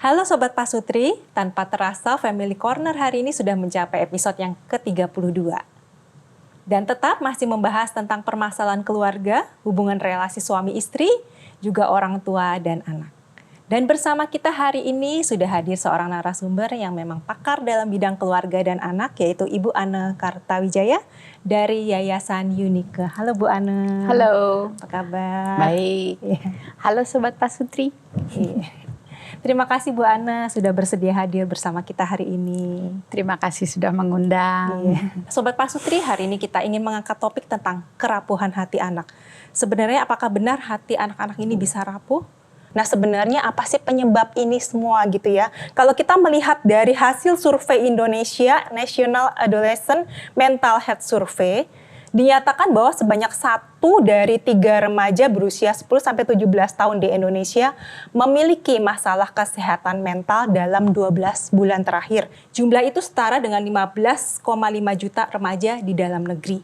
Halo Sobat Pasutri, tanpa terasa Family Corner hari ini sudah mencapai episode yang ke-32. Dan tetap masih membahas tentang permasalahan keluarga, hubungan relasi suami istri, juga orang tua dan anak. Dan bersama kita hari ini sudah hadir seorang narasumber yang memang pakar dalam bidang keluarga dan anak, yaitu Ibu Ane Kartawijaya dari Yayasan Unike. Halo Bu Ane. Halo. Apa kabar? Baik. Halo Sobat Pasutri. Terima kasih Bu Ane sudah bersedia hadir bersama kita hari ini. Terima kasih sudah mengundang. Sobat Pasutri, hari ini kita ingin mengangkat topik tentang kerapuhan hati anak. Sebenarnya apakah benar hati anak-anak ini bisa rapuh? Nah, sebenarnya apa sih penyebab ini semua gitu ya? Kalau kita melihat dari hasil survei Indonesia National Adolescent Mental Health Survey, dinyatakan bahwa sebanyak 1 dari 3 remaja berusia 10-17 tahun di Indonesia memiliki masalah kesehatan mental dalam 12 bulan terakhir. Jumlah itu setara dengan 15,5 juta remaja di dalam negeri.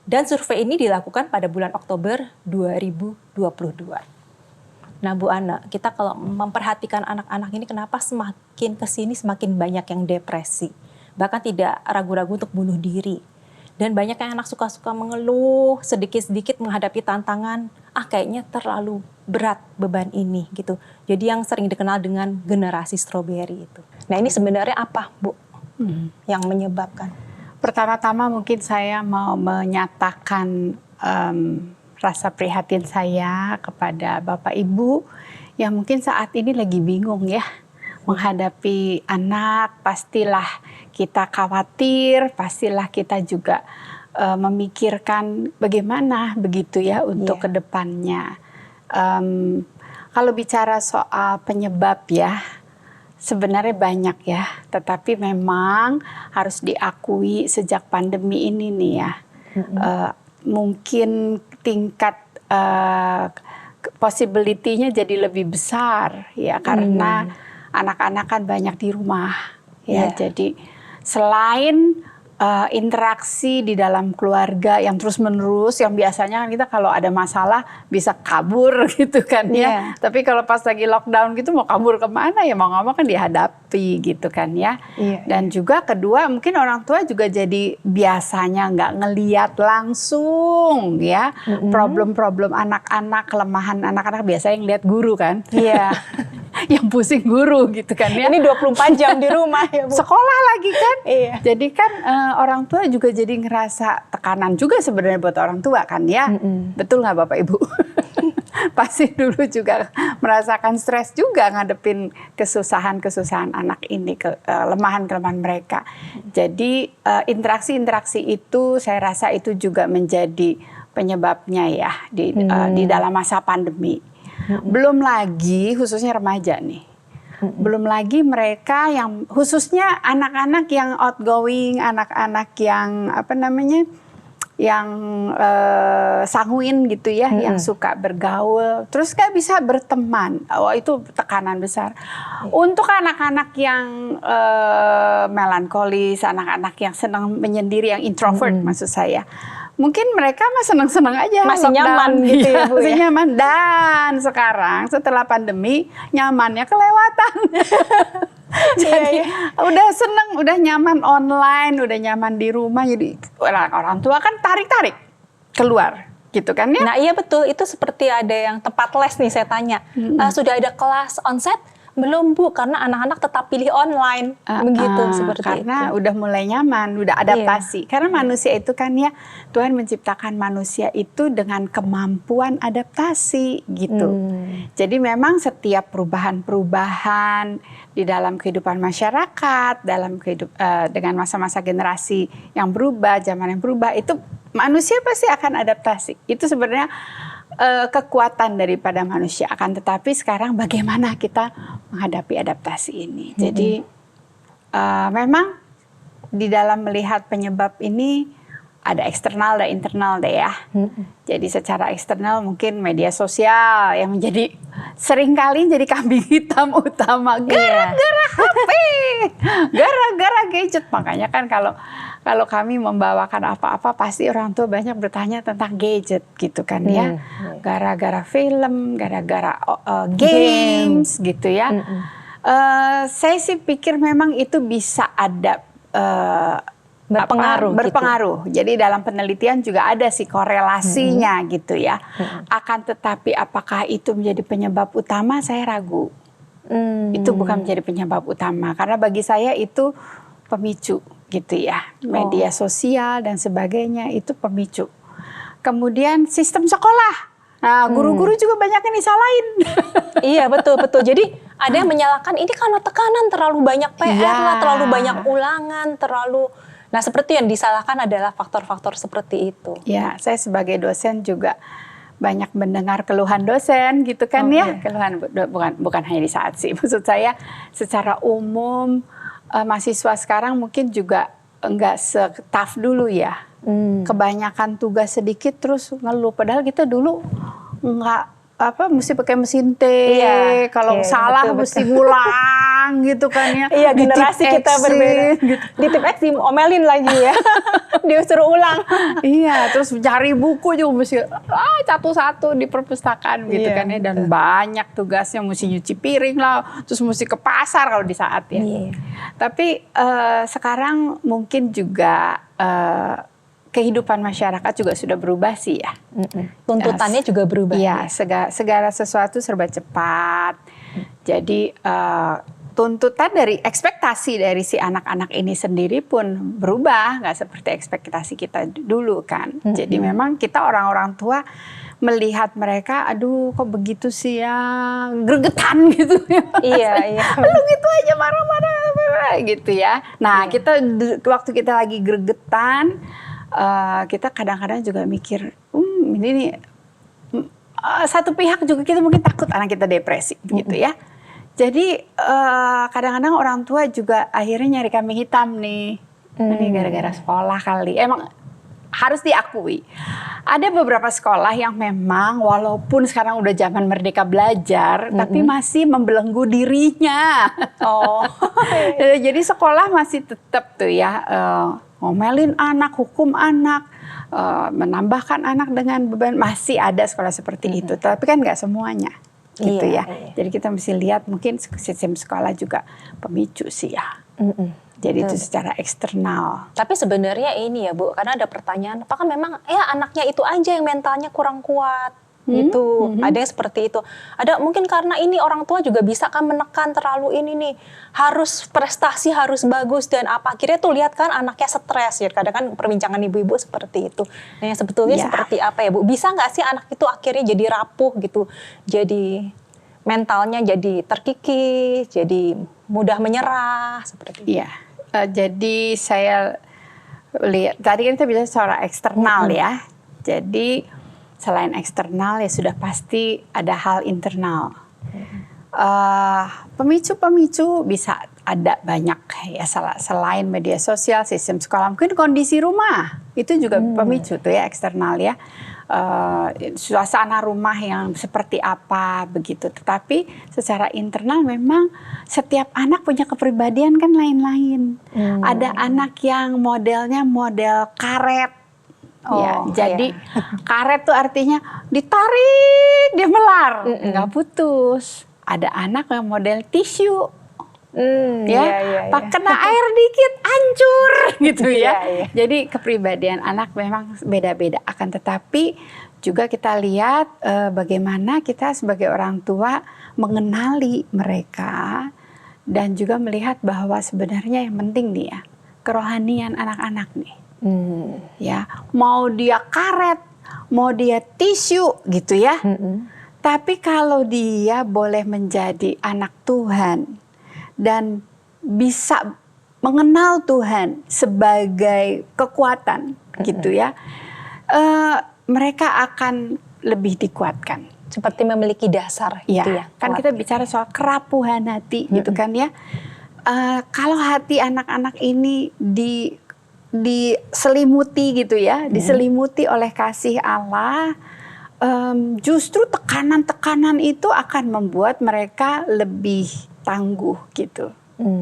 Dan survei ini dilakukan pada bulan Oktober 2022. Nah Bu Ane, kita kalau memperhatikan anak-anak ini kenapa semakin kesini semakin banyak yang depresi. Bahkan tidak ragu-ragu untuk bunuh diri. Dan banyak yang anak suka-suka mengeluh, sedikit-sedikit menghadapi tantangan, kayaknya terlalu berat beban ini gitu. Jadi yang sering dikenal dengan generasi stroberi itu. Nah ini sebenarnya apa Bu yang menyebabkan? Pertama-tama mungkin saya mau menyatakan rasa prihatin saya kepada Bapak Ibu yang mungkin saat ini lagi bingung ya. Menghadapi anak, pastilah kita khawatir, pastilah kita juga memikirkan bagaimana begitu ya untuk kedepannya. Kalau bicara soal penyebab ya, sebenarnya banyak ya, tetapi memang harus diakui sejak pandemi ini nih ya, mungkin tingkat possibility-nya jadi lebih besar ya karena anak-anak kan banyak di rumah ya. Jadi selain interaksi di dalam keluarga yang terus-menerus, yang biasanya kan kita kalau ada masalah bisa kabur gitu kan ya. Tapi kalau pas lagi lockdown gitu mau kabur kemana ya, mau nggak mau kan dihadapi gitu kan ya. Dan juga kedua mungkin orang tua juga jadi biasanya nggak ngeliat langsung ya problem-problem anak-anak, kelemahan anak-anak, biasanya yang lihat guru kan. Yang pusing guru gitu kan ya. Ini 24 jam di rumah ya Bu. Sekolah lagi kan. Jadi kan orang tua juga jadi ngerasa tekanan juga sebenarnya buat orang tua kan ya. Betul nggak Bapak Ibu? Pasti dulu juga merasakan stres juga ngadepin kesusahan-kesusahan anak ini, kelemahan-kelemahan mereka. Jadi interaksi-interaksi itu saya rasa itu juga menjadi penyebabnya ya di dalam masa pandemi. Belum lagi khususnya remaja nih. Belum lagi mereka yang khususnya anak-anak yang outgoing, anak-anak yang apa namanya, yang sanguin gitu ya, yang suka bergaul, terus gak bisa berteman. Itu tekanan besar. Untuk anak-anak yang melankolis, anak-anak yang senang menyendiri, yang introvert maksud saya. Mungkin mereka mah senang-senang aja. Masih nyaman gitu ya Bu. Masih nyaman. Dan sekarang setelah pandemi nyamannya kelewatan. Jadi udah seneng, udah nyaman online, udah nyaman di rumah. Jadi orang tua kan tarik-tarik keluar gitu kan ya. Nah iya betul, itu seperti ada yang tempat les nih saya tanya. Sudah ada kelas onsite? Belum Bu, karena anak-anak tetap pilih online. Begitu seperti karena itu. udah mulai nyaman, udah adaptasi. Karena manusia itu kan ya, Tuhan menciptakan manusia itu dengan kemampuan adaptasi gitu. Jadi memang setiap perubahan-perubahan di dalam kehidupan masyarakat, dalam dengan masa-masa generasi yang berubah, zaman yang berubah, itu manusia pasti akan adaptasi. Itu sebenarnya kekuatan daripada manusia. Akan tetapi sekarang bagaimana kita menghadapi adaptasi ini. Jadi memang di dalam melihat penyebab ini ada eksternal dan internal deh ya. Jadi secara eksternal mungkin media sosial yang menjadi seringkali jadi kambing hitam utama gara-gara HP, gara-gara gadget. Makanya kan kalau kami membawakan apa-apa pasti orang tua banyak bertanya tentang gadget gitu kan ya. Gara-gara film, gara-gara games gitu ya. Saya sih pikir memang itu bisa ada Berpengaruh gitu. berpengaruh. Jadi dalam penelitian juga ada sih korelasinya gitu ya. Akan tetapi apakah itu menjadi penyebab utama, saya ragu. Itu bukan menjadi penyebab utama, karena bagi saya itu pemicu gitu ya. Media sosial dan sebagainya itu pemicu. Kemudian sistem sekolah. Nah, guru-guru juga banyak yang disalahin. Iya, betul. Jadi ada yang menyalahkan ini karena tekanan, terlalu banyak PR lah, terlalu banyak ulangan, Nah, seperti yang disalahkan adalah faktor-faktor seperti itu. Ya, saya sebagai dosen juga banyak mendengar keluhan dosen gitu kan ya. Keluhan bukan hanya di saat sih. Maksud saya secara umum mahasiswa sekarang mungkin juga enggak se-tough dulu ya. Kebanyakan tugas sedikit terus ngeluh, padahal kita dulu enggak mesti pakai mesin T, kalau salah betul. Mesti ngulang gitu kan ya. Iya, generasi kita berbeda. Gitu. Di tip X diomelin lagi ya. Disuruh ulang. Iya, terus cari buku juga mesti satu-satu di perpustakaan gitu kan ya. Dan banyak tugasnya, mesti nyuci piring lah, terus mesti ke pasar kalau di saat ya. Tapi sekarang mungkin juga kehidupan masyarakat juga sudah berubah sih ya. Tuntutannya juga berubah. Iya, segala sesuatu serba cepat. Jadi tuntutan dari ekspektasi dari si anak-anak ini sendiri pun berubah, nggak seperti ekspektasi kita dulu kan. Jadi memang kita orang-orang tua melihat mereka, aduh kok begitu sih ya, gregetan gitu ya. Iya. Lu gitu aja marah-marah gitu ya. Nah kita waktu kita lagi gregetan, kita kadang-kadang juga mikir, ini nih satu pihak juga kita mungkin takut anak kita depresi gitu ya. Jadi kadang-kadang orang tua juga akhirnya nyari kambing hitam nih. Ini gara-gara sekolah kali. Emang harus diakui, ada beberapa sekolah yang memang walaupun sekarang udah zaman merdeka belajar, tapi masih membelenggu dirinya. Jadi sekolah masih tetap tuh ya, ngomelin anak, hukum anak, menambahkan anak dengan beban. Masih ada sekolah seperti itu, tapi kan nggak semuanya gitu ya. Jadi kita mesti lihat mungkin sistem sekolah juga pemicu sih ya. Jadi itu secara eksternal. Tapi sebenarnya ini ya Bu, karena ada pertanyaan, apakah memang anaknya itu aja yang mentalnya kurang kuat gitu. Ada yang seperti itu. Ada mungkin karena ini orang tua juga bisa kan menekan terlalu ini nih, harus prestasi harus bagus dan apa, akhirnya tuh lihat kan anaknya stres ya. Kadang kan perbincangan ibu-ibu seperti itu. Nah yang sebetulnya seperti apa ya Bu? Bisa nggak sih anak itu akhirnya jadi rapuh gitu, jadi mentalnya jadi terkikis, jadi mudah menyerah seperti itu? Iya. Jadi saya lihat tadi kan kita bicara secara eksternal ya. Jadi selain eksternal ya sudah pasti ada hal internal. Pemicu-pemicu bisa ada banyak ya, selain media sosial, sistem sekolah, mungkin kondisi rumah itu juga pemicu tuh ya, eksternal ya. Suasana rumah yang seperti apa begitu. Tetapi secara internal memang setiap anak punya kepribadian kan lain-lain. Ada anak yang modelnya model karet. Jadi karet tuh artinya ditarik dia melar, nggak putus. Ada anak yang model tisu. Kena air dikit hancur gitu ya. Jadi kepribadian anak memang beda-beda. Akan tetapi juga kita lihat bagaimana kita sebagai orang tua mengenali mereka dan juga melihat bahwa sebenarnya yang penting nih ya, kerohanian anak-anak nih. Ya, mau dia karet, mau dia tisu gitu ya. Tapi kalau dia boleh menjadi anak Tuhan dan bisa mengenal Tuhan sebagai kekuatan gitu ya, mereka akan lebih dikuatkan. Seperti memiliki dasar gitu ya. Kan kita bicara soal kerapuhan hati gitu kan ya. Kalau hati anak-anak ini diselimuti gitu ya, diselimuti oleh kasih Allah, justru tekanan-tekanan itu akan membuat mereka lebih tangguh gitu.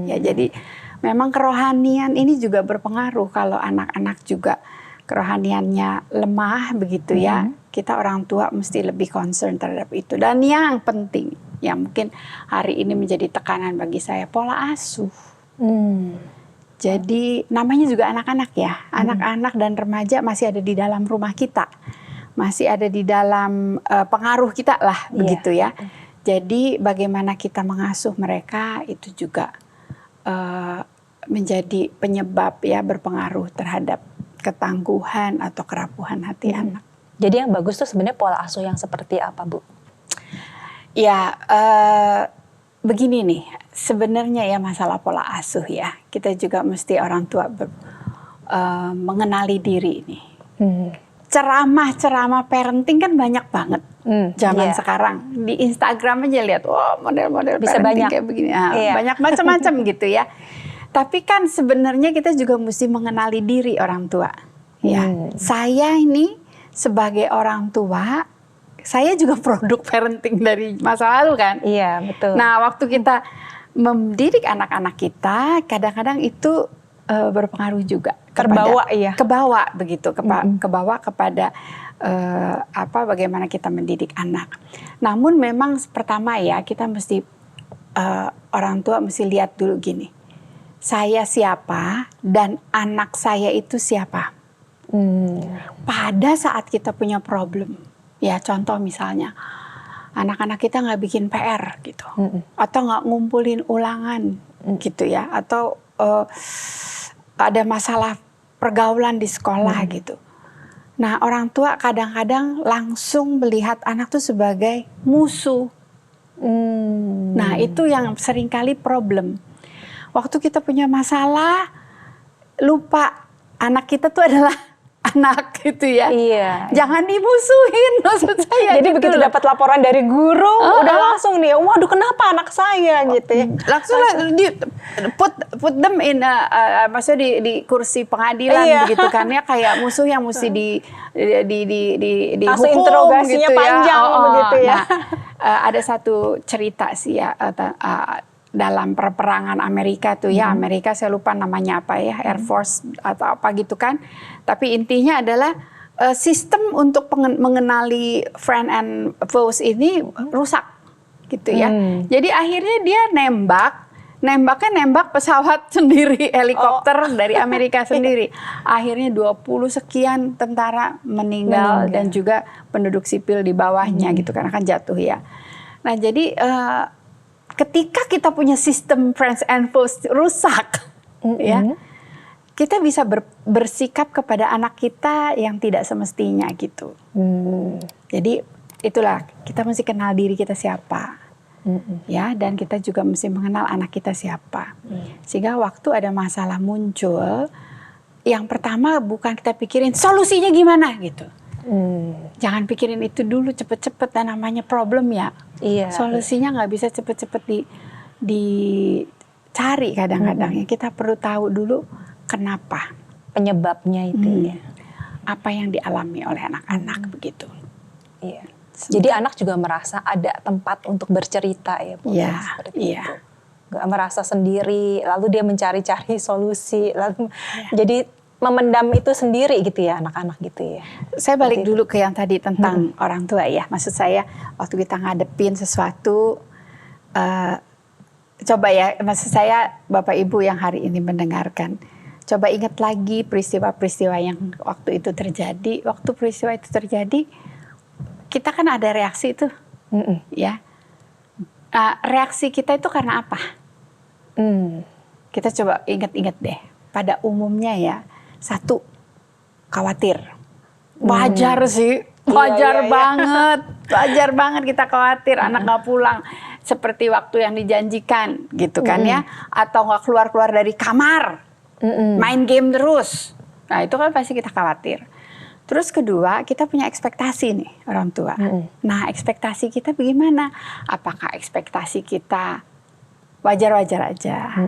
Ya, jadi memang kerohanian ini juga berpengaruh. Kalau anak-anak juga kerohaniannya lemah begitu ya, kita orang tua mesti lebih concern terhadap itu. Dan yang penting yang mungkin hari ini menjadi tekanan bagi saya, pola asuh. Jadi namanya juga anak-anak ya, anak-anak dan remaja masih ada di dalam rumah kita, masih ada di dalam pengaruh kita lah, begitu ya. Jadi bagaimana kita mengasuh mereka itu juga menjadi penyebab ya, berpengaruh terhadap ketangguhan atau kerapuhan hati anak. Jadi yang bagus tuh sebenarnya pola asuh yang seperti apa, Bu? Ya, begini nih, sebenarnya ya masalah pola asuh ya, kita juga mesti orang tua mengenali diri nih. Ceramah-ceramah parenting kan banyak banget zaman sekarang. Di Instagram aja lihat, oh model-model bisa parenting banyak. kayak begini, banyak macam-macam gitu ya. Tapi kan sebenarnya kita juga mesti mengenali diri orang tua. Ya, saya ini sebagai orang tua, saya juga produk parenting dari masa lalu kan. Iya, betul. Nah, waktu kita mendidik anak-anak kita, kadang-kadang itu berpengaruh juga. Kebawa begitu, kebawa kepada bagaimana kita mendidik anak. Namun memang pertama ya, kita mesti orang tua mesti lihat dulu gini. Saya siapa dan anak saya itu siapa. Pada saat kita punya problem, ya contoh misalnya anak-anak kita nggak bikin PR gitu, atau nggak ngumpulin ulangan gitu ya, atau ada masalah pergaulan di sekolah gitu. Nah, orang tua kadang-kadang langsung melihat anak tuh sebagai musuh. Nah, itu yang seringkali problem. Waktu kita punya masalah, lupa anak kita tuh adalah anak gitu ya. Iya. Jangan dimusuhin, maksud saya. Jadi gitu begitu loh. dapat laporan dari guru, udah langsung nih, waduh kenapa anak saya gitu ya. Langsung di put them in maksudnya di kursi pengadilan begitu kan ya, kayak musuh yang mesti dihukum interogasinya gitu panjang ya. begitu ya. Nah, ada satu cerita sih ya, dalam perperangan Amerika tuh ya, Amerika saya lupa namanya apa ya, Air Force atau apa gitu kan. Tapi intinya adalah sistem untuk mengenali friend and foes ini rusak gitu ya. Jadi akhirnya dia nembaknya nembak pesawat sendiri, helikopter dari Amerika sendiri. Akhirnya 20 sekian tentara meninggal dan juga penduduk sipil di bawahnya gitu, karena kan jatuh ya. Nah, jadi ketika kita punya sistem friends and foes rusak, ya, kita bisa bersikap kepada anak kita yang tidak semestinya gitu. Jadi itulah, kita mesti kenal diri kita siapa, ya, dan kita juga mesti mengenal anak kita siapa. Sehingga waktu ada masalah muncul, yang pertama bukan kita pikirin solusinya gimana gitu. Jangan pikirin itu dulu cepet-cepet, dan namanya problem ya. Iya. Solusinya nggak bisa cepet-cepet dicari kadang-kadang. Kita perlu tahu dulu kenapa, penyebabnya itu ya. apa yang dialami oleh anak-anak begitu. Iya. Jadi anak juga merasa ada tempat untuk bercerita ya, Bu. Iya. Seperti itu. Gak merasa sendiri, lalu dia mencari-cari solusi, lalu jadi memendam itu sendiri gitu ya, anak-anak gitu ya. Saya balik dulu ke yang tadi tentang orang tua ya. Maksud saya waktu kita ngadepin sesuatu, coba ya, maksud saya Bapak Ibu yang hari ini mendengarkan, coba ingat lagi peristiwa-peristiwa yang waktu itu terjadi. Waktu peristiwa itu terjadi, kita kan ada reaksi itu, ya. Reaksi kita itu karena apa? Kita coba ingat-ingat deh. Pada umumnya ya, satu, khawatir. Wajar sih, wajar banget. Wajar banget kita khawatir anak nggak pulang seperti waktu yang dijanjikan gitu kan ya. Atau nggak keluar-keluar dari kamar, main game terus. Nah, itu kan pasti kita khawatir. Terus kedua, kita punya ekspektasi nih orang tua. Nah, ekspektasi kita bagaimana? Apakah ekspektasi kita wajar-wajar aja?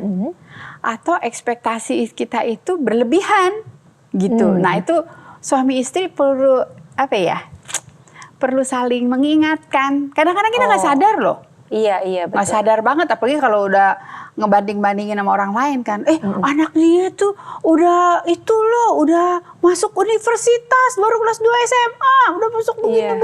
Atau ekspektasi kita itu berlebihan gitu. Nah, itu suami istri perlu apa ya? Perlu saling mengingatkan. Kadang-kadang kita nggak sadar loh. Iya, betul. Nggak sadar banget, apalagi kalau udah ngebanding-bandingin sama orang lain kan. Anak dia tuh udah itu loh, udah masuk universitas, baru kelas 2 SMA, udah masuk begini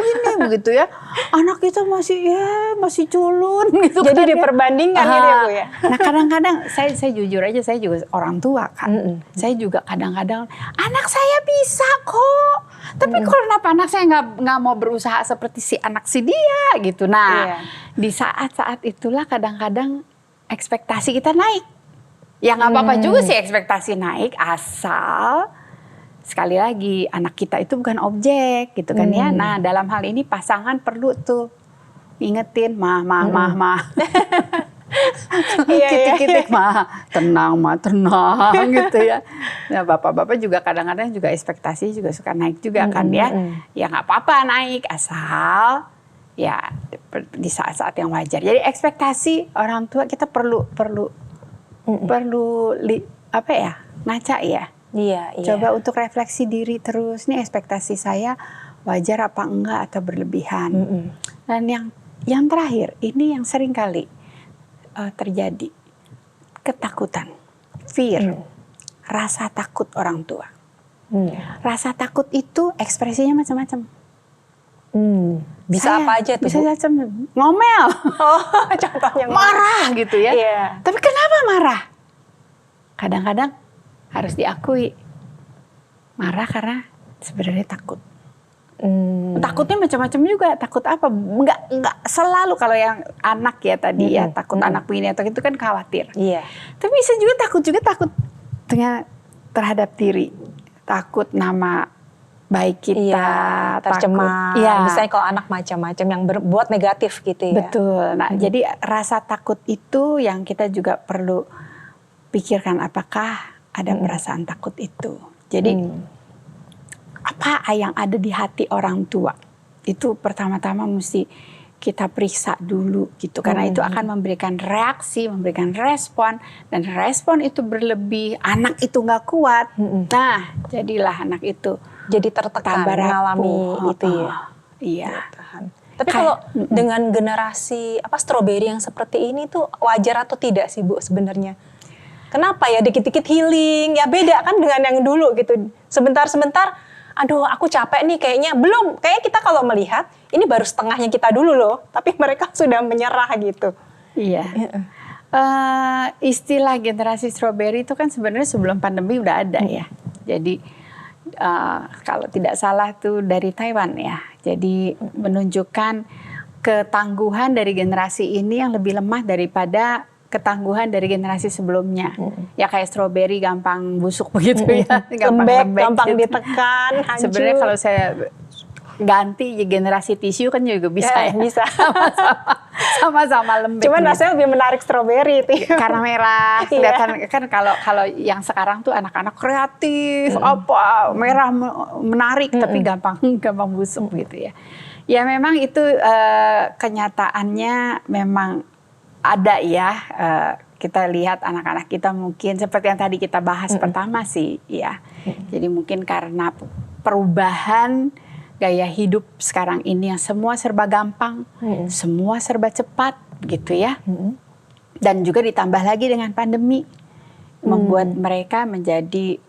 begitu ya. Anak kita masih culun gitu. Jadi kan, diperbandingkan gitu ya Bu ya. Nah kadang-kadang saya jujur aja, saya juga orang tua kan. Saya juga kadang-kadang anak saya bisa kok. Tapi kenapa anak saya nggak mau berusaha seperti si anak si dia gitu. Nah di saat-saat itulah kadang-kadang ekspektasi kita naik. Ya nggak apa-apa juga sih ekspektasi naik, asal sekali lagi anak kita itu bukan objek gitu kan ya. Nah dalam hal ini pasangan perlu tuh ingetin mah. Kitik-kitik mah tenang gitu ya. Nah bapak-bapak juga kadang-kadang juga ekspektasi juga suka naik juga kan ya. Ya nggak apa-apa naik asal ya di saat-saat yang wajar. Jadi ekspektasi orang tua kita perlu ngaca ya. Iya. Coba untuk refleksi diri terus, nih ekspektasi saya wajar apa enggak atau berlebihan. Dan yang terakhir, ini yang sering kali terjadi, ketakutan, fear, rasa takut orang tua. Rasa takut itu ekspresinya macam-macam. Bisa apa aja tuh? Bisa ngomel, Contohnya marah gitu ya. Tapi kenapa marah? Kadang-kadang harus diakui marah karena sebenarnya takut. Takutnya macam-macam juga. Takut apa? Enggak selalu kalau yang anak ya tadi ya takut anak begini atau itu kan khawatir. Tapi bisa juga takut terhadap diri, takut nama baik kita tercemar. Misalnya kalau anak macam-macam yang berbuat negatif gitu ya. Betul. Nah, jadi rasa takut itu yang kita juga perlu pikirkan, apakah ada perasaan takut itu. Jadi apa yang ada di hati orang tua itu pertama-tama mesti kita periksa dulu gitu, karena itu akan memberikan reaksi, memberikan respon, dan respon itu berlebih, anak itu nggak kuat. Nah, jadilah anak itu jadi tertekan mengalami itu ya. Iya. Tapi kalau dengan generasi stroberi yang seperti ini tuh wajar atau tidak sih Bu sebenarnya? Kenapa ya dikit-dikit healing? Ya beda kan dengan yang dulu gitu. Sebentar-sebentar, aduh aku capek nih kayaknya. Belum, kayak kita kalau melihat ini baru setengahnya kita dulu loh. Tapi mereka sudah menyerah gitu. Iya. Istilah generasi strawberry itu kan sebenarnya sebelum pandemi udah ada ya. Jadi kalau tidak salah tuh dari Taiwan ya. Jadi menunjukkan ketangguhan dari generasi ini yang lebih lemah daripada ketangguhan dari generasi sebelumnya. Ya kayak strawberry gampang busuk begitu ya. Lembek, gampang gitu. Ditekan, hancur. Sebenarnya kalau saya ganti generasi tisu kan juga bisa ya. Bisa. Sama-sama lembek. Cuman rasanya lebih menarik strawberry itu. Karena merah. Kelihatan kan kalau yang sekarang tuh anak-anak kreatif, merah menarik tapi gampang busuk gitu ya. Ya memang itu kenyataannya memang ada ya. Kita lihat anak-anak kita mungkin seperti yang tadi kita bahas pertama sih ya. Jadi mungkin karena perubahan gaya hidup sekarang ini yang semua serba gampang, semua serba cepat gitu ya. Dan juga ditambah lagi dengan pandemi membuat mereka menjadi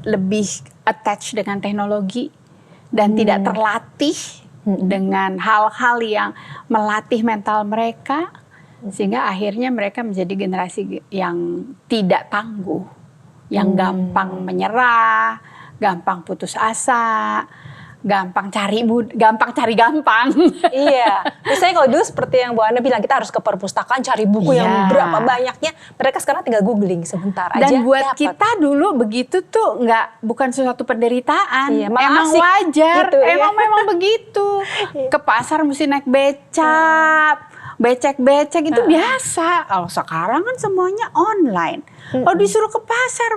lebih attached dengan teknologi dan tidak terlatih dengan hal-hal yang melatih mental mereka, sehingga akhirnya mereka menjadi generasi yang tidak tangguh, yang gampang menyerah, gampang putus asa, gampang cari gampang. Iya. Misalnya kalau dulu seperti yang Bu Ana bilang, kita harus ke perpustakaan cari buku yang berapa banyaknya. Mereka sekarang tinggal googling sebentar aja. Dan buat kita dulu begitu tuh bukan sesuatu penderitaan. Emang wajar. Gitu, memang begitu. Ke pasar mesti naik becak. Becek-becek itu biasa. Kalau sekarang kan semuanya online. Kalau disuruh ke pasar,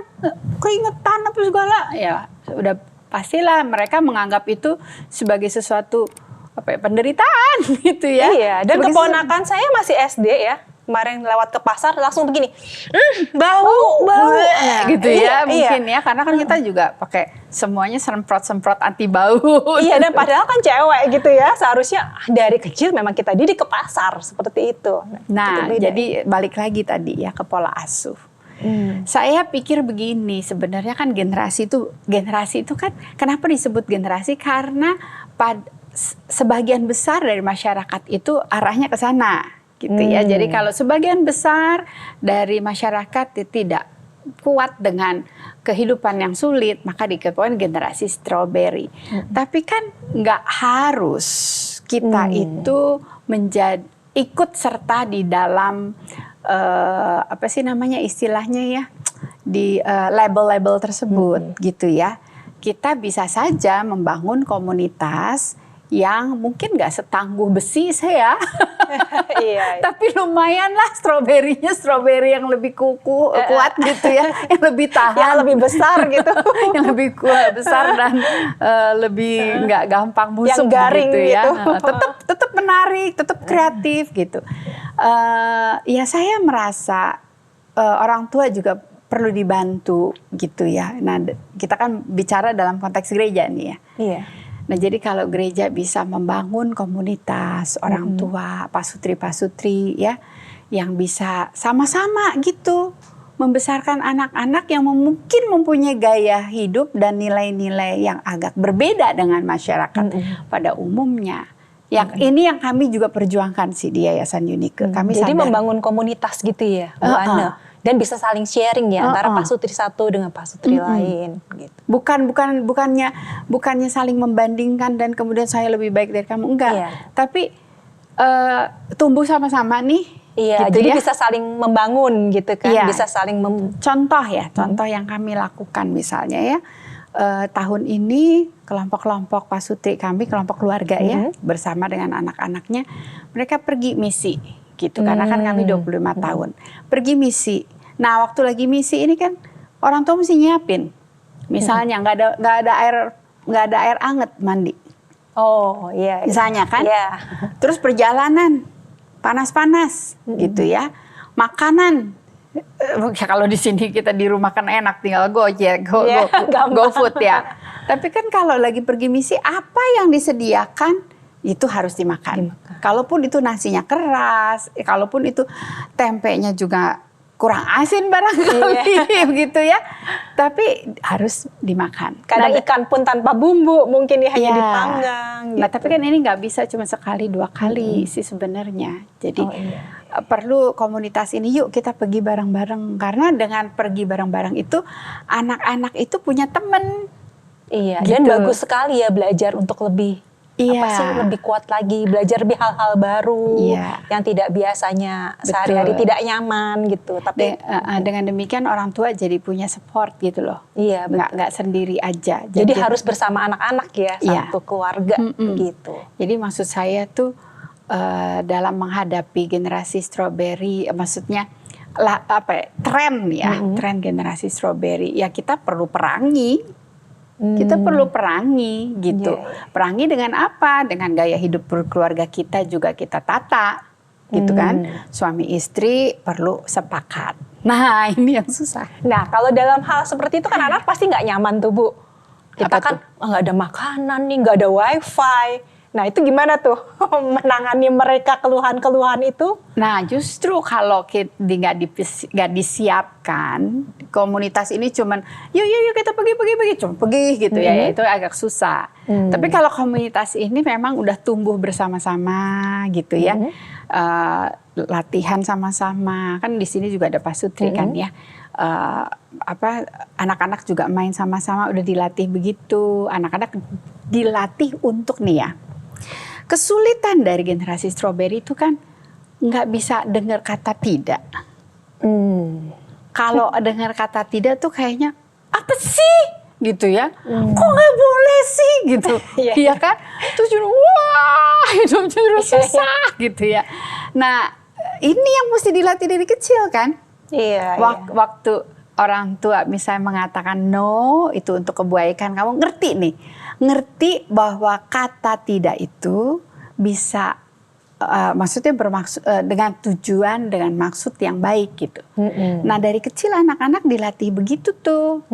keringetan apa segala, ya udah pastilah mereka menganggap itu sebagai sesuatu penderitaan gitu ya. Iya, dan keponakan saya masih SD ya. Kemarin lewat ke pasar langsung begini, bau, gitu ya mungkin ya, karena kan kita juga pakai semuanya semprot anti bau. Iya, dan padahal kan cewek gitu ya, seharusnya dari kecil memang kita didik ke pasar seperti itu. Nah, jadi balik lagi tadi ya ke pola asuh. Saya pikir begini, sebenarnya kan generasi itu kan kenapa disebut generasi? Karena sebagian besar dari masyarakat itu arahnya ke sana, gitu ya. Jadi kalau sebagian besar dari masyarakat tidak kuat dengan kehidupan yang sulit, maka dikatakan generasi strawberry. Tapi kan nggak harus kita itu menjadi ikut serta di dalam apa sih namanya istilahnya ya, di label-label tersebut gitu ya. Kita bisa saja membangun komunitas yang mungkin nggak setangguh besi saya, Iya. tapi lumayan lah strawberry yang lebih kuat gitu ya, yang lebih tahan, Yang lebih besar gitu. yang lebih besar dan lebih nggak gampang busuk Yang garing gitu ya. gitu. Tetap menarik, tetap kreatif gitu. Ya saya merasa orang tua juga perlu dibantu gitu ya. Nah kita kan bicara dalam konteks gereja nih ya. Iya. Nah jadi kalau gereja bisa membangun komunitas orang tua, pasutri-pasutri ya, yang bisa sama-sama gitu membesarkan anak-anak yang mungkin mempunyai gaya hidup dan nilai-nilai yang agak berbeda dengan masyarakat pada umumnya. Yang ini yang kami juga perjuangkan sih di Yayasan Unike. Kami Jadi sadar. membangun komunitas gitu ya, Bu Ana. Dan bisa saling sharing ya antara pasutri satu dengan pasutri lain gitu. Bukannya saling membandingkan dan kemudian saya lebih baik dari kamu, enggak. Iya. Tapi tumbuh sama-sama nih. Iya, gitu jadi ya. bisa saling membangun gitu kan, Iya. bisa saling Contoh yang kami lakukan misalnya ya, tahun ini kelompok-kelompok pasutri kami, kelompok keluarga ya, bersama dengan anak-anaknya, mereka pergi misi gitu, karena kan kami 25 tahun. Pergi misi. Nah waktu lagi misi ini kan orang tua mesti nyiapin. Misalnya nggak ada air anget mandi. Oh iya. Misalnya kan. Iya. Terus perjalanan panas-panas gitu ya. Makanan. Kalau di sini kita di rumah kan enak, tinggal Gojek, GoFood ya. Tapi kan kalau lagi pergi misi, apa yang disediakan itu harus dimakan. Kalaupun itu nasinya keras, kalaupun itu tempenya juga kurang asin barangkali gitu ya. Tapi harus dimakan. Kadang ikan pun tanpa bumbu, mungkin hanya dipanggang. Nah, tapi kan ini nggak bisa cuma sekali 2 kali sih sebenarnya. Jadi perlu komunitas ini, yuk kita pergi bareng-bareng. Karena dengan pergi bareng-bareng itu, anak-anak itu punya teman. Iya, Gitu. dan bagus sekali ya belajar untuk lebih lebih kuat lagi, belajar lebih hal-hal baru yang tidak biasanya sehari-hari tidak nyaman gitu. Tapi dengan demikian orang tua jadi punya support gitu loh. Iya, nggak sendiri aja. Jadi harus bersama anak-anak ya, satu keluarga gitu. Jadi maksud saya tuh dalam menghadapi generasi strawberry, maksudnya tren ya, tren generasi strawberry ya kita perlu perangi. Kita perlu perangi gitu. Perangi dengan apa? Dengan gaya hidup berkeluarga kita juga kita tata gitu kan. Suami istri perlu sepakat. Nah ini yang susah. Nah kalau dalam hal seperti itu kan anak pasti nggak nyaman tuh Bu. Kita Apa kan nggak ada makanan nih, nggak ada wifi. Nah itu gimana tuh menangani mereka keluhan-keluhan itu? Nah justru kalau nggak disiapkan, komunitas ini cuman yuk kita pergi cuma pergi gitu ya itu agak susah. Tapi kalau komunitas ini memang udah tumbuh bersama-sama gitu ya, latihan sama-sama, kan di sini juga ada pasutri kan ya. Anak-anak juga main sama-sama, udah dilatih begitu. Anak-anak dilatih untuk nih ya. Kesulitan dari generasi strawberry itu kan nggak bisa dengar kata tidak. Kalau dengar kata tidak tuh kayaknya apa sih gitu ya? Kok nggak boleh sih gitu? Iya kan? Terus wah hidup terus susah gitu ya. Nah ini yang mesti dilatih dari kecil kan? Iya. Waktu orang tua misalnya mengatakan no itu untuk kebaikan kamu, ngerti bahwa kata tidak itu bisa maksudnya bermaksud dengan tujuan, dengan maksud yang baik gitu. Nah dari kecil anak-anak dilatih begitu tuh,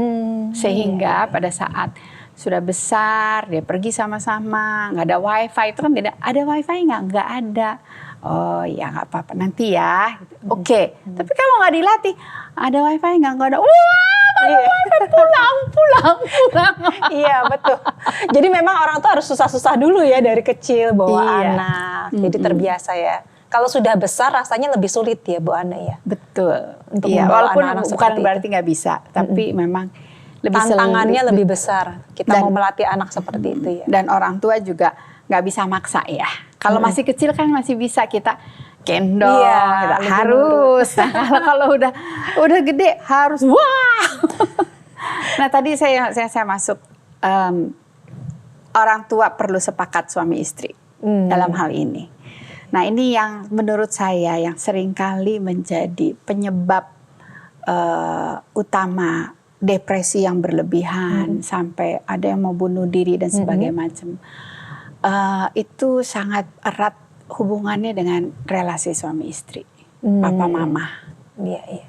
sehingga pada saat sudah besar dia pergi sama-sama, nggak ada wifi itu kan tidak ada wifi nggak ada. Oh ya nggak apa-apa nanti ya. Oke. Tapi kalau nggak dilatih, ada wifi nggak ada. Wah, ada wifi pulang. Iya betul. Jadi memang orang tuh harus susah-susah dulu ya dari kecil bawa Iya. anak. Jadi terbiasa ya. Kalau sudah besar rasanya lebih sulit ya Bu Ana ya. Betul. Untuk Iya, membawa walaupun anak-anak bukan seperti berarti nggak bisa, tapi memang lebih Tantangannya lebih besar. Kita Dan- mau melatih anak seperti itu ya. dan orang tua juga nggak bisa maksa ya. Kalau masih kecil kan masih bisa kita gendong, Iya, kita lebih harus. Nah, kalau udah gede harus wah. Nah tadi saya masuk orang tua perlu sepakat suami istri dalam hal ini. Nah ini yang menurut saya yang seringkali menjadi penyebab utama depresi yang berlebihan sampai ada yang mau bunuh diri dan sebagainya macam. Itu sangat erat hubungannya dengan relasi suami istri, papa mama. Iya.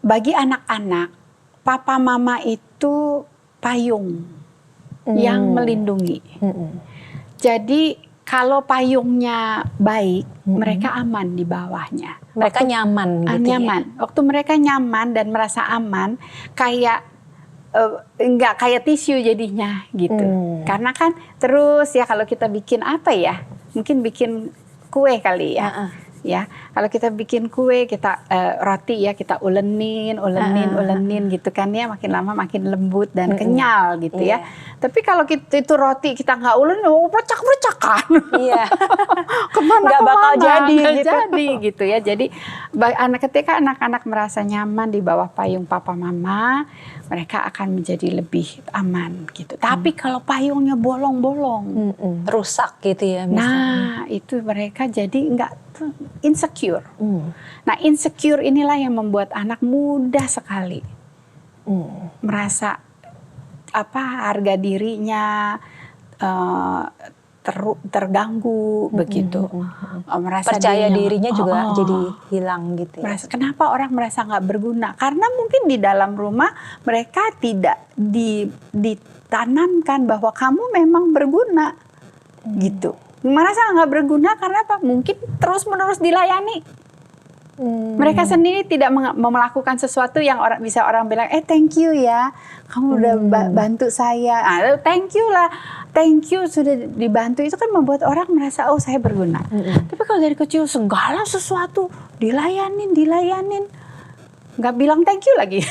Bagi anak-anak, papa mama itu payung yang melindungi. Jadi kalau payungnya baik, mereka aman di bawahnya. Mereka nyaman gitu Nyaman. Waktu mereka nyaman dan merasa aman, kayak enggak kayak tisu jadinya gitu. Karena kan terus ya kalau kita bikin apa ya, mungkin bikin kue kali ya. Ya, kalau kita bikin kue, kita roti ya, kita ulenin gitu kan ya, makin lama makin lembut dan kenyal gitu ya. Tapi kalau itu roti kita nggak ulenin, bercak-bercakan. Iya. Kemana Nggak bakal jadi nggak gitu. jadi gitu ya. Jadi ketika anak-anak merasa nyaman di bawah payung papa mama, mereka akan menjadi lebih aman gitu. Tapi kalau payungnya bolong-bolong, Rusak gitu ya misalnya. nah itu mereka jadi nggak insecure. Nah insecure inilah yang membuat anak mudah sekali merasa harga dirinya terganggu begitu. Merasa Percaya dirinya- dirinya juga jadi hilang gitu ya. Kenapa orang merasa nggak berguna? Karena mungkin di dalam rumah mereka tidak ditanamkan bahwa kamu memang berguna gitu. Merasa nggak berguna karena apa? Mungkin terus-menerus dilayani. Mereka sendiri tidak melakukan sesuatu yang bisa orang bilang, thank you ya, kamu udah bantu saya. Thank you lah, thank you sudah dibantu. Itu kan membuat orang merasa, oh saya berguna. Tapi kalau dari kecil segala sesuatu dilayanin, nggak bilang thank you lagi.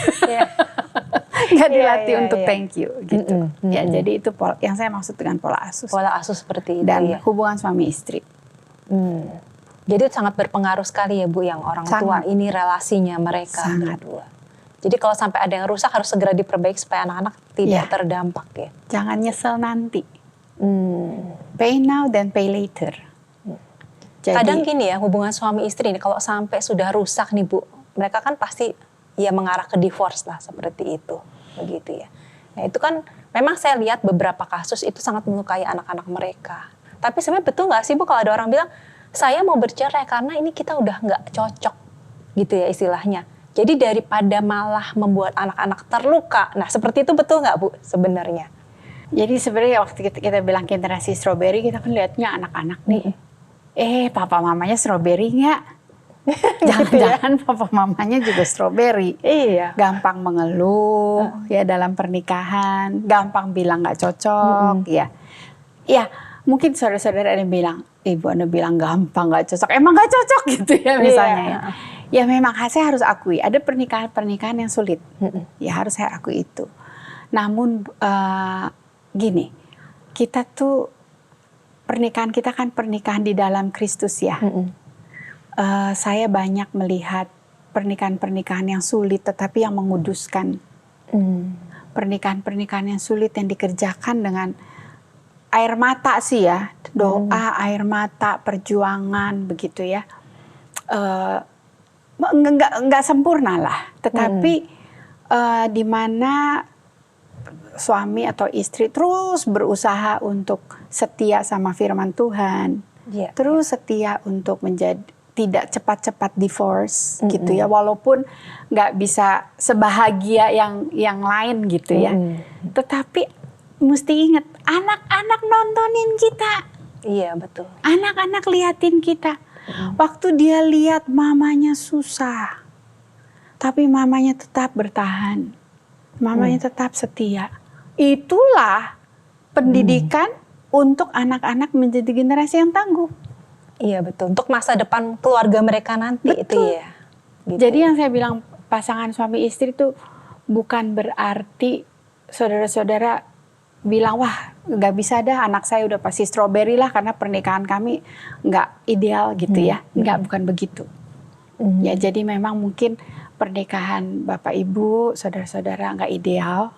Nggak dilatih untuk thank you gitu. Ya jadi itu yang saya maksud dengan pola asuh. Pola asuh seperti itu Dan ya. hubungan suami istri. Jadi itu sangat berpengaruh sekali ya Bu, yang orang tua ini relasinya mereka berdua. Jadi kalau sampai ada yang rusak harus segera diperbaiki supaya anak-anak tidak terdampak ya. Jangan nyesel nanti. Pay now then pay later. Jadi, Kadang gini ya, hubungan suami istri ini kalau sampai sudah rusak nih Bu, mereka kan pasti ya mengarah ke divorce lah seperti itu, begitu ya. Nah itu kan memang saya lihat beberapa kasus itu sangat melukai anak-anak mereka. Tapi sebenarnya betul nggak sih Bu kalau ada orang bilang, saya mau bercerai karena ini kita udah nggak cocok gitu ya istilahnya. Jadi daripada malah membuat anak-anak terluka. Nah seperti itu betul nggak Bu sebenarnya? Jadi sebenarnya waktu kita bilang generasi strawberry, kita kan lihatnya anak-anak nih. Papa mamanya strawberry nggak? Jangan-jangan papa mamanya juga strawberry. Iya. Gampang mengeluh ya dalam pernikahan, gampang bilang nggak cocok ya. Ya mungkin saudara-saudara ada yang bilang, Ibu Ana bilang gampang nggak cocok, emang nggak cocok gitu ya misalnya. Ya memang saya harus akui ada pernikahan yang sulit. Ya harus saya akui itu. Namun gini, kita tuh pernikahan kita kan pernikahan di dalam Kristus ya. Saya banyak melihat pernikahan-pernikahan yang sulit tetapi yang menguduskan. Pernikahan-pernikahan yang sulit yang dikerjakan dengan air mata sih ya, doa, air mata, perjuangan begitu ya. Enggak sempurna lah, tetapi di mana suami atau istri terus berusaha untuk setia sama firman Tuhan, terus setia untuk tidak cepat-cepat divorce gitu ya, walaupun nggak bisa sebahagia yang lain gitu ya, tetapi mesti ingat, anak-anak nontonin kita. Iya betul. Anak-anak liatin kita. Waktu dia lihat mamanya susah, tapi mamanya tetap bertahan, mamanya tetap setia. Itulah pendidikan untuk anak-anak menjadi generasi yang tangguh. Iya betul, untuk masa depan keluarga mereka nanti. Betul. Itu ya. Gitu. Jadi yang saya bilang pasangan suami istri itu bukan berarti saudara-saudara bilang wah nggak bisa dah anak saya udah pasti strawberry lah karena pernikahan kami nggak ideal gitu ya. Nggak, bukan begitu. Ya jadi memang mungkin pernikahan Bapak Ibu, saudara-saudara nggak ideal.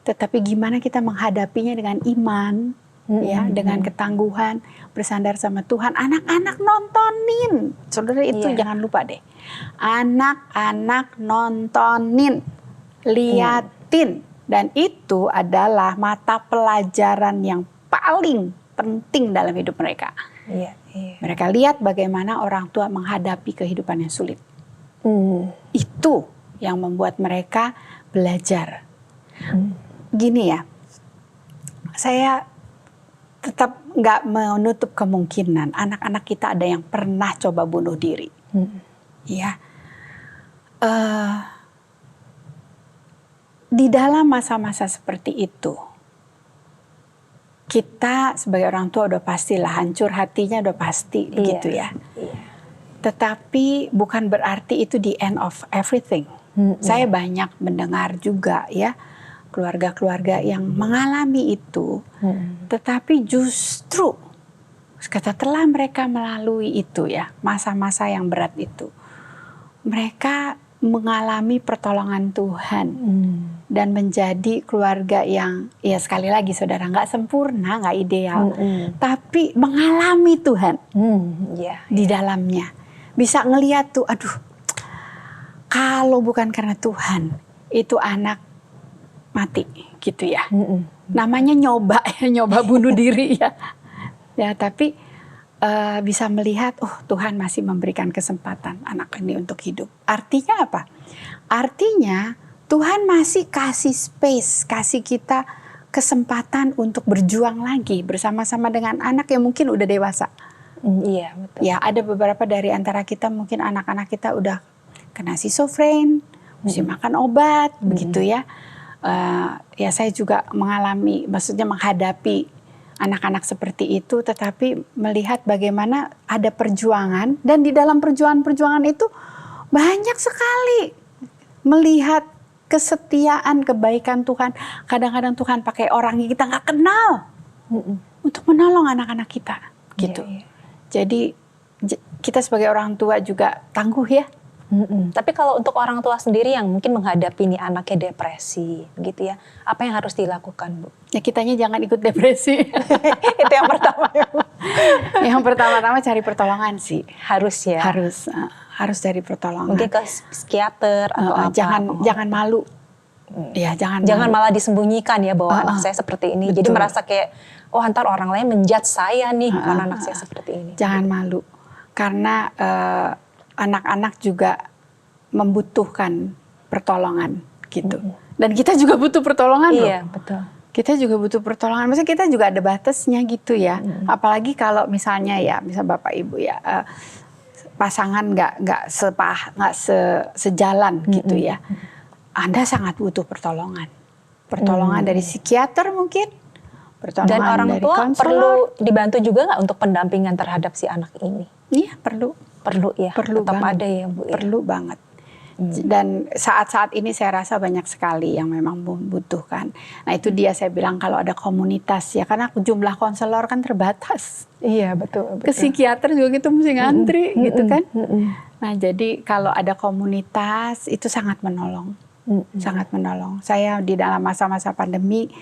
Tetapi gimana kita menghadapinya dengan iman, ya, dengan ketangguhan, bersandar sama Tuhan. Anak-anak nontonin, saudara itu jangan lupa deh. Anak-anak nontonin, liatin, dan itu adalah mata pelajaran yang paling penting dalam hidup mereka. Iya. Mereka lihat bagaimana orang tua menghadapi kehidupan yang sulit. Itu yang membuat mereka belajar. Gini ya, saya tetap nggak menutup kemungkinan anak-anak kita ada yang pernah coba bunuh diri. Ya, di dalam masa-masa seperti itu, kita sebagai orang tua udah pastilah hancur hatinya, udah pasti gitu ya. Tetapi bukan berarti itu the end of everything. Saya banyak mendengar juga ya keluarga-keluarga yang mengalami itu, tetapi justru setelah mereka melalui itu ya masa-masa yang berat itu, mereka mengalami pertolongan Tuhan dan menjadi keluarga yang ya sekali lagi saudara nggak sempurna, nggak ideal, tapi mengalami Tuhan di dalamnya, bisa ngeliat tuh, aduh kalau bukan karena Tuhan itu anak mati gitu ya. Namanya nyoba bunuh diri ya. Ya tapi bisa melihat oh Tuhan masih memberikan kesempatan anak ini untuk hidup. Artinya apa? Artinya Tuhan masih kasih space, kasih kita kesempatan untuk berjuang lagi bersama-sama dengan anak yang mungkin udah dewasa. Iya betul. Ya ada beberapa dari antara kita mungkin anak-anak kita udah kena schizofren, mesti makan obat begitu ya. Ya saya juga mengalami, maksudnya menghadapi anak-anak seperti itu, tetapi melihat bagaimana ada perjuangan dan di dalam perjuangan itu banyak sekali melihat kesetiaan, kebaikan Tuhan. Kadang-kadang Tuhan pakai orang yang kita nggak kenal untuk menolong anak-anak kita, gitu. Jadi kita sebagai orang tua juga tangguh ya. Tapi kalau untuk orang tua sendiri yang mungkin menghadapi nih anaknya depresi gitu ya, apa yang harus dilakukan Bu? Ya kitanya jangan ikut depresi. Itu yang pertama ya Bu. Yang pertama-tama cari pertolongan sih. Harus ya? Harus cari pertolongan. Mungkin ke psikiater atau apa? Jangan malu. Ya jangan malah disembunyikan ya bahwa anak saya seperti ini. Betul. Jadi merasa kayak, oh ntar orang lain menjudge saya nih karena anak saya seperti ini. Jangan malu. Karena anak-anak juga membutuhkan pertolongan gitu. Dan kita juga butuh pertolongan loh. Iya, betul. Kita juga butuh pertolongan. Maksudnya kita juga ada batasnya gitu ya. Apalagi kalau misalnya ya, misal Bapak Ibu ya, pasangan nggak sejalan gitu ya. Anda sangat butuh pertolongan. Pertolongan dari psikiater mungkin. Pertolongan dan orang dari tua konselor. perlu dibantu juga nggak untuk pendampingan terhadap si anak ini? Iya, perlu. Perlu ya, Perlu tetap banget. ada ya Bu ya? Perlu banget. Dan saat-saat ini saya rasa banyak sekali yang memang membutuhkan. Nah itu dia saya bilang kalau ada komunitas ya, karena jumlah konselor kan terbatas. Iya betul. Ke psikiater juga gitu mesti ngantri gitu kan. Nah jadi kalau ada komunitas itu sangat menolong. Sangat menolong. Saya di dalam masa-masa pandemi,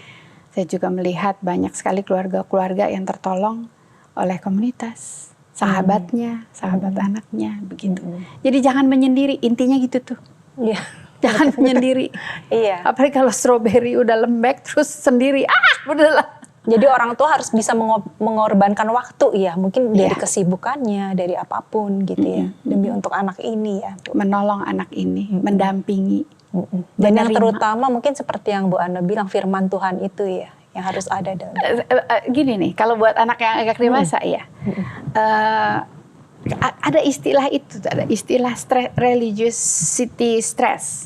saya juga melihat banyak sekali keluarga-keluarga yang tertolong oleh komunitas. Sahabatnya, sahabat anaknya, begitu. Jadi jangan menyendiri, intinya gitu tuh. Iya. Jangan menyendiri. Iya. Apalagi kalau strawberry udah lembek terus sendiri, udahlah. Jadi orang tua harus bisa mengorbankan waktu ya, mungkin dari kesibukannya, dari apapun gitu ya, demi untuk anak ini ya. Bu. Menolong anak ini, mendampingi. Dan yang terutama mungkin seperti yang Bu Ana bilang, firman Tuhan itu ya, yang harus ada dalam. Gini nih, kalau buat anak yang agak dewasa ya, ada istilah itu, ada istilah religiosity stress.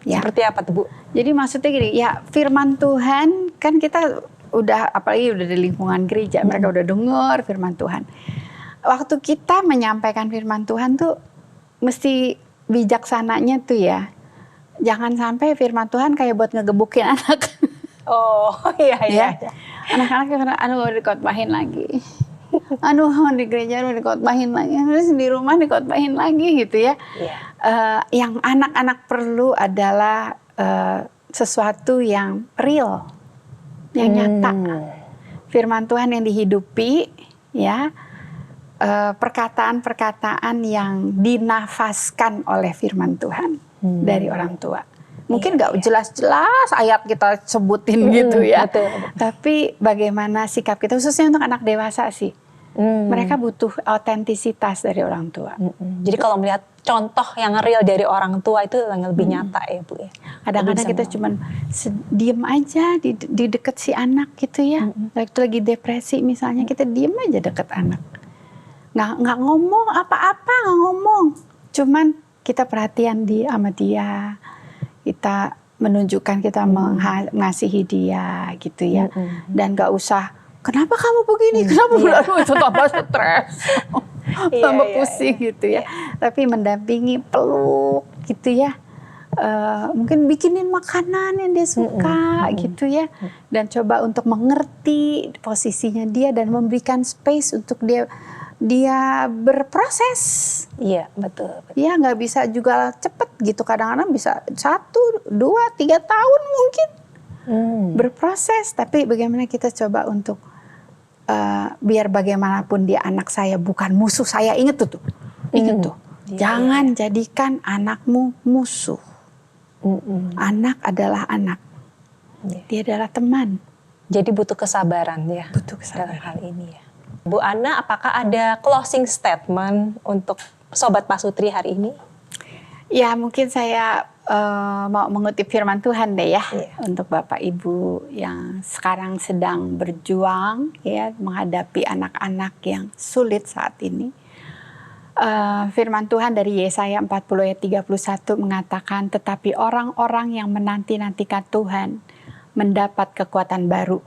Ya. Seperti apa tuh Bu? Jadi maksudnya gini, ya firman Tuhan kan kita udah, apalagi udah di lingkungan gereja, mereka udah dengar firman Tuhan. Waktu kita menyampaikan firman Tuhan tuh mesti bijaksananya tuh ya, jangan sampai firman Tuhan kayak buat ngegebukin anak. Oh iya. Anak-anak aduh dikotbahin lagi. Aduh di gereja dikotbahin lagi, terus di rumah dikotbahin lagi gitu ya. Yang anak-anak perlu adalah sesuatu yang real, yang nyata. Firman Tuhan yang dihidupi, ya, perkataan-perkataan yang dinafaskan oleh firman Tuhan dari orang tua. Mungkin nggak jelas-jelas ayat kita sebutin gitu ya. Betul. Tapi bagaimana sikap kita, khususnya untuk anak dewasa sih. Mereka butuh autentisitas dari orang tua. Jadi kalau melihat contoh yang real dari orang tua itu yang lebih nyata ya Bu ya. Kadang-kadang kita cuman diem aja di deket si anak gitu ya. Lagi depresi misalnya, kita diem aja deket anak. Nggak ngomong apa-apa, nggak ngomong. Cuman kita perhatian sama dia. Kita menunjukkan kita mengasihi dia gitu ya. Dan nggak usah, kenapa kamu begini? Kenapa itu tambah stres, tambah pusing gitu ya. Tapi mendampingi, peluk gitu ya. Mungkin bikinin makanan yang dia suka gitu ya. Dan coba untuk mengerti posisinya dia dan memberikan space untuk dia berproses. Iya betul. Ya nggak bisa juga cepet gitu. Kadang-kadang bisa 1, 2, 3 tahun mungkin berproses. Tapi bagaimana kita coba untuk biar bagaimanapun dia anak saya bukan musuh saya. Ingat tuh. Jangan jadikan anakmu musuh. Anak adalah anak. Dia adalah teman. Jadi butuh kesabaran ya. Butuh kesabaran dalam hal ini ya. Bu Ana, apakah ada closing statement untuk Sobat Pasutri hari ini? Ya mungkin saya mau mengutip firman Tuhan deh ya. Untuk Bapak Ibu yang sekarang sedang berjuang ya menghadapi anak-anak yang sulit saat ini. Firman Tuhan dari Yesaya 40 ayat 31 mengatakan, tetapi orang-orang yang menanti-nantikan Tuhan mendapat kekuatan baru.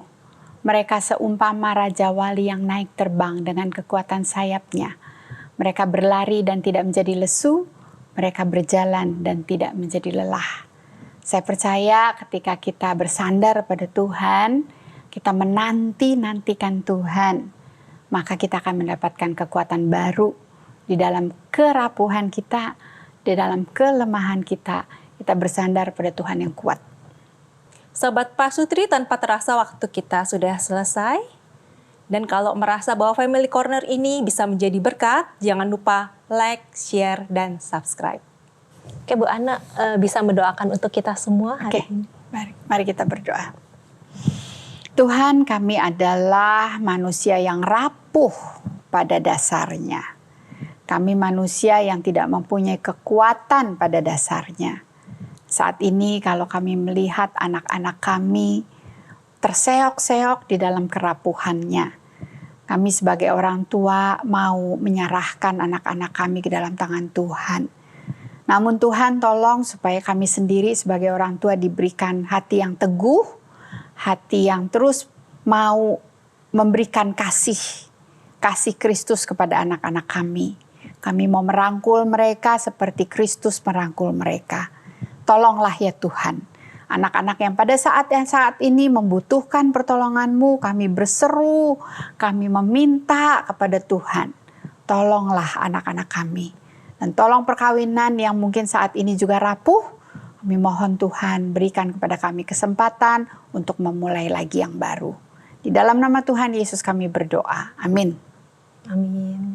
Mereka seumpama Raja Wali yang naik terbang dengan kekuatan sayapnya. Mereka berlari dan tidak menjadi lesu, mereka berjalan dan tidak menjadi lelah. Saya percaya ketika kita bersandar pada Tuhan, kita menanti-nantikan Tuhan, maka kita akan mendapatkan kekuatan baru di dalam kerapuhan kita, di dalam kelemahan kita bersandar pada Tuhan yang kuat. Sobat Pasutri, tanpa terasa waktu kita sudah selesai. Dan kalau merasa bahwa Family Corner ini bisa menjadi berkat, jangan lupa like, share, dan subscribe. Oke Bu Ana, bisa mendoakan untuk kita semua hari ini. Mari kita berdoa. Tuhan, kami adalah manusia yang rapuh pada dasarnya. Kami manusia yang tidak mempunyai kekuatan pada dasarnya. Saat ini kalau kami melihat anak-anak kami terseok-seok di dalam kerapuhannya, kami sebagai orang tua mau menyerahkan anak-anak kami ke dalam tangan Tuhan. Namun Tuhan tolong supaya kami sendiri sebagai orang tua diberikan hati yang teguh, hati yang terus mau memberikan kasih Kristus kepada anak-anak kami. Kami mau merangkul mereka seperti Kristus merangkul mereka. Tolonglah ya Tuhan, anak-anak yang pada saat ini membutuhkan pertolongan-Mu, kami berseru, kami meminta kepada Tuhan. Tolonglah anak-anak kami. Dan tolong perkawinan yang mungkin saat ini juga rapuh, kami mohon Tuhan berikan kepada kami kesempatan untuk memulai lagi yang baru. Di dalam nama Tuhan Yesus kami berdoa. Amin. Amin.